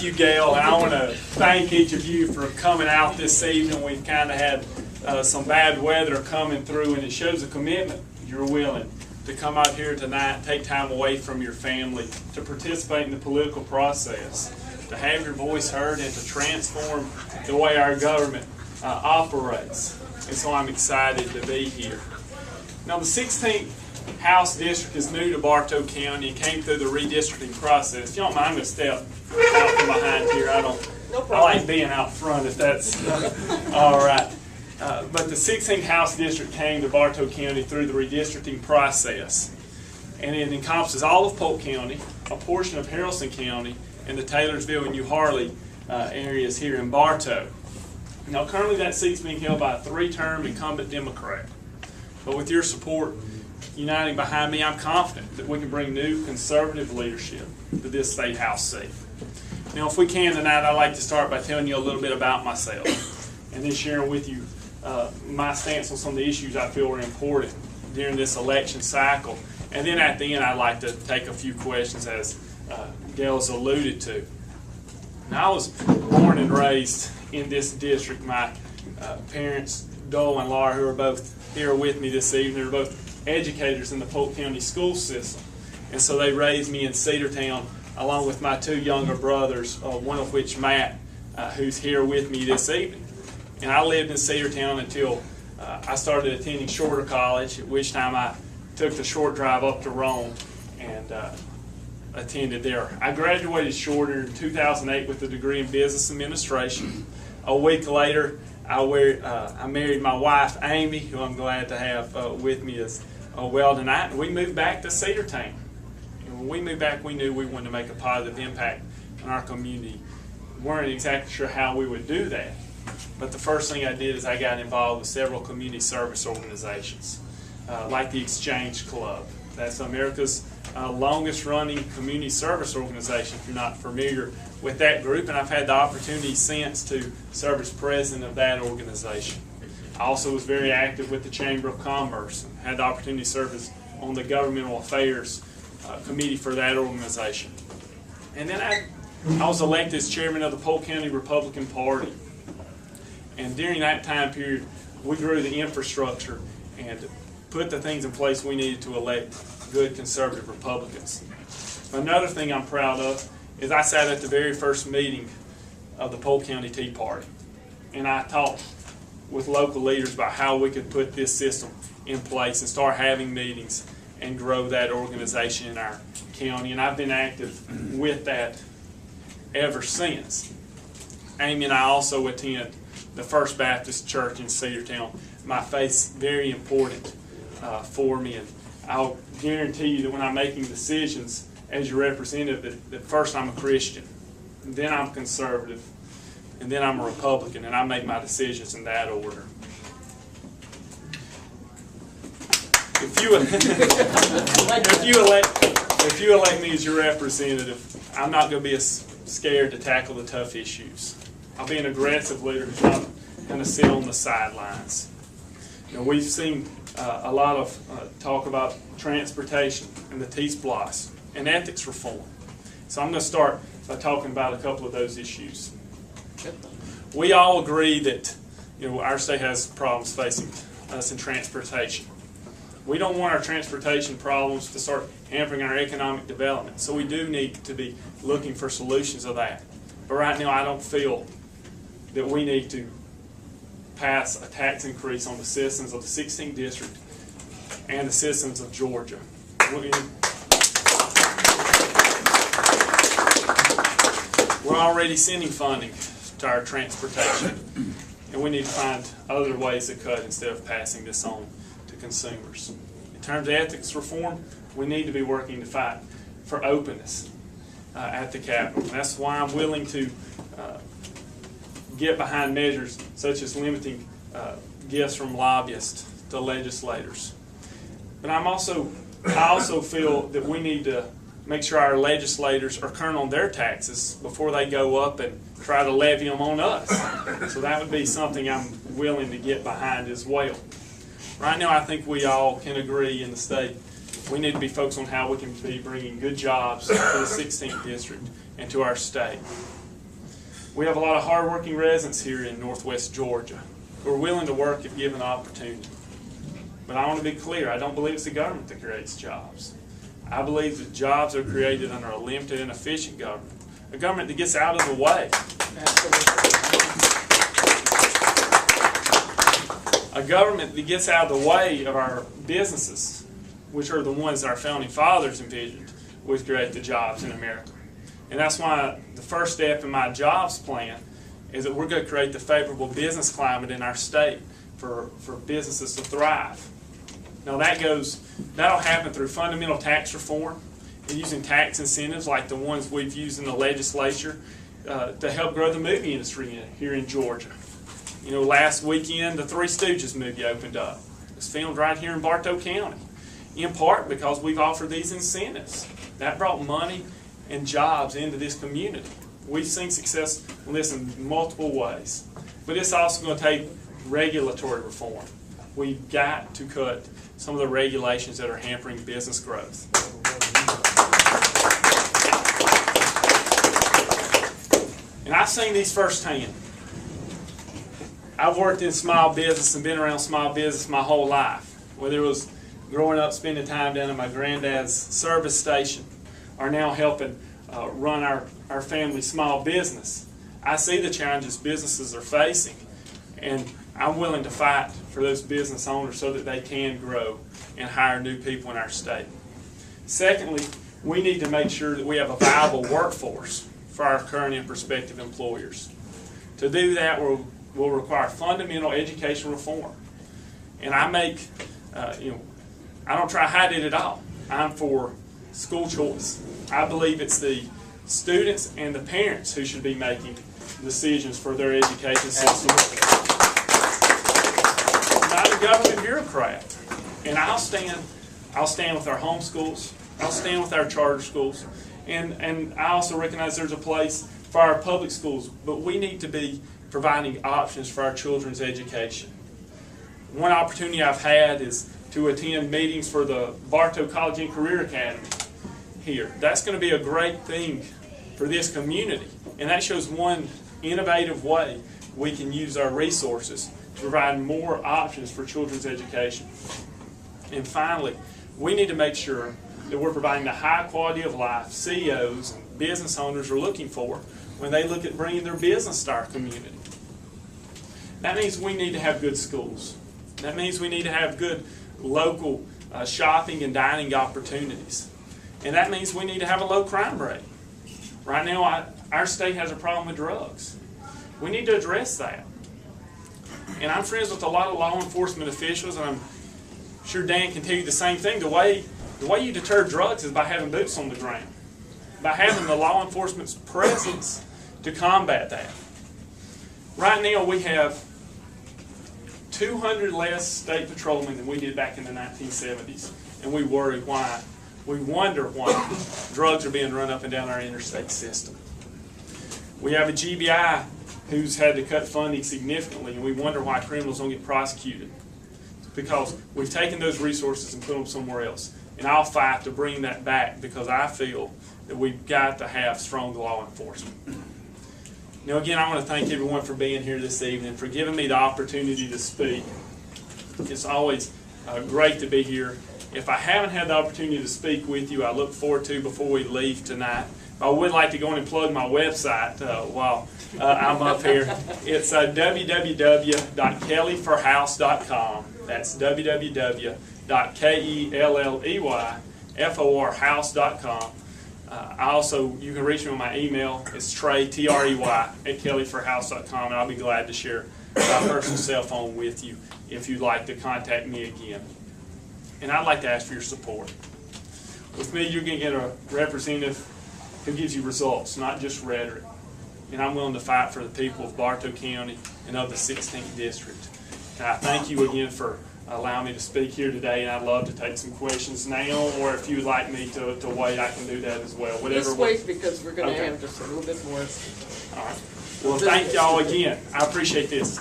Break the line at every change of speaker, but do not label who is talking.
thank you, Gail. I want to thank each of you for coming out this evening. We've kind of had some bad weather coming through, and it shows a commitment you're willing to come out here tonight, take time away from your family, to participate in the political process, to have your voice heard, and to transform the way our government operates. And so I'm excited to be here. Now, the 16th House District is new to Bartow County and came through the redistricting process. If you don't mind, I'm going to step out from behind here. I like being out front if that's all right. But the 16th House District came to Bartow County through the redistricting process. And it encompasses all of Polk County, a portion of Haralson County, and the Taylorsville and New Harley areas here in Bartow. Now, currently that seat's being held by a three-term incumbent Democrat. But with your support uniting behind me, I'm confident that we can bring new conservative leadership to this state house seat. Now, if we can tonight, I'd like to start by telling you a little bit about myself and then sharing with you my stance on some of the issues I feel are important during this election cycle. And then at the end, I'd like to take a few questions, as Gail's alluded to. Now, I was born and raised in this district. My parents, Dole and Laura, who are both here with me this evening, are both educators in the Polk County school system. And so they raised me in Cedartown along with my two younger brothers, one of which, Matt, who's here with me this evening. And I lived in Cedartown until I started attending Shorter College, at which time I took the short drive up to Rome and attended there. I graduated Shorter in 2008 with a degree in business administration. A week later, I married my wife, Amy, who I'm glad to have with me as well tonight. And we moved back to Cedartown. And when we moved back, we knew we wanted to make a positive impact on our community. We weren't exactly sure how we would do that. But the first thing I did is I got involved with several community service organizations, like the Exchange Club. That's America's longest running community service organization, if you're not familiar with that group. And I've had the opportunity since to serve as president of that organization. I also was very active with the Chamber of Commerce and had the opportunity to serve as on the Governmental Affairs Committee for that organization. And then I was elected as chairman of the Polk County Republican Party. And during that time period, we grew the infrastructure and put the things in place we needed to elect good conservative Republicans. Another thing I'm proud of is I sat at the very first meeting of the Polk County Tea Party. And I talked with local leaders about how we could put this system in place and start having meetings and grow that organization in our county. And I've been active with that ever since. Amy and I also attend the First Baptist Church in Cedartown. My faith's very important for me, and I'll guarantee you that when I'm making decisions as your representative, that first I'm a Christian, and then I'm conservative, and then I'm a Republican, and I make my decisions in that order. If you elect me as your representative, I'm not going to be as scared to tackle the tough issues. I'll be an aggressive leader who's not going to sit on the sidelines. You know, we've seen a lot of talk about transportation and the T-Splosh and ethics reform. So I'm going to start by talking about a couple of those issues. We all agree that our state has problems facing us in transportation. We don't want our transportation problems to start hampering our economic development. So we do need to be looking for solutions of that. But right now I don't feel that we need to pass a tax increase on the citizens of the 16th District and the citizens of Georgia. We're already sending funding to our transportation, and we need to find other ways to cut instead of passing this on to consumers. In terms of ethics reform, we need to be working to fight for openness at the Capitol. And that's why I'm willing to get behind measures such as limiting gifts from lobbyists to legislators. But I also feel that we need to make sure our legislators are current on their taxes before they go up and try to levy them on us. So that would be something I'm willing to get behind as well. Right now, I think we all can agree in the state we need to be focused on how we can be bringing good jobs to the 16th District and to our state. We have a lot of hardworking residents here in Northwest Georgia who are willing to work if given the opportunity. But I want to be clear, I don't believe it's the government that creates jobs. I believe that jobs are created under a limited and efficient government, a government that gets out of the way. A government that gets out of the way of our businesses, which are the ones that our founding fathers envisioned would create the jobs in America. And that's why the first step in my jobs plan is that we're going to create the favorable business climate in our state for businesses to thrive. Now that'll happen through fundamental tax reform and using tax incentives like the ones we've used in the legislature to help grow the movie industry here in Georgia. You know, last weekend the Three Stooges movie opened up. It was filmed right here in Bartow County, in part because we've offered these incentives. That brought money and jobs into this community. We've seen success in this in multiple ways. But it's also going to take regulatory reform. We've got to cut some of the regulations that are hampering business growth. And I've seen these firsthand. I've worked in small business and been around small business my whole life. Whether it was growing up spending time down at my granddad's service station or now helping run our family small business. I see the challenges businesses are facing, and I'm willing to fight for those business owners so that they can grow and hire new people in our state. Secondly, we need to make sure that we have a viable workforce for our current and prospective employers. To do that, will require fundamental education reform. And I don't try to hide it at all. I'm for school choice. I believe it's the students and the parents who should be making decisions for their education system. Not a government bureaucrat. And I'll stand with our home schools. I'll stand with our charter schools. And I also recognize there's a place for our public schools, but we need to be providing options for our children's education. One opportunity I've had is to attend meetings for the Bartow College and Career Academy here. That's going to be a great thing for this community, and that shows one innovative way we can use our resources to provide more options for children's education. And finally, we need to make sure that we're providing the high quality of life CEOs and business owners are looking for when they look at bringing their business to our community. That means we need to have good schools. That means we need to have good local shopping and dining opportunities. And that means we need to have a low crime rate. Right now, our state has a problem with drugs. We need to address that. And I'm friends with a lot of law enforcement officials, and I'm sure Dan can tell you the same thing. The way you deter drugs is by having boots on the ground, by having the law enforcement's presence to combat that. Right now, we have 200 less state patrolmen than we did back in the 1970s, and we worry why. We wonder why drugs are being run up and down our interstate system. We have a GBI who's had to cut funding significantly, and we wonder why criminals don't get prosecuted. Because we've taken those resources and put them somewhere else. And I'll fight to bring that back because I feel that we've got to have strong law enforcement. Now again, I want to thank everyone for being here this evening, for giving me the opportunity to speak. It's always great to be here. If I haven't had the opportunity to speak with you, I look forward to before we leave tonight. I would like to go in and plug my website while I'm up here. It's www.kelleyforhouse.com. That's www.kelleyforhouse.com. You can reach me on my email. It's Trey, Trey, @kelleyforhouse.com, and I'll be glad to share my personal cell phone with you if you'd like to contact me again. And I'd like to ask for your support. With me, you're going to get a representative who gives you results, not just rhetoric. And I'm willing to fight for the people of Bartow County and of the 16th District. And I thank you again for allowing me to speak here today, and I'd love to take some questions now, or if you'd like me to wait, I can do that as well. Whatever.
Just wait, because we're going to have just a little bit more.
All right. Well, thank y'all again. I appreciate this.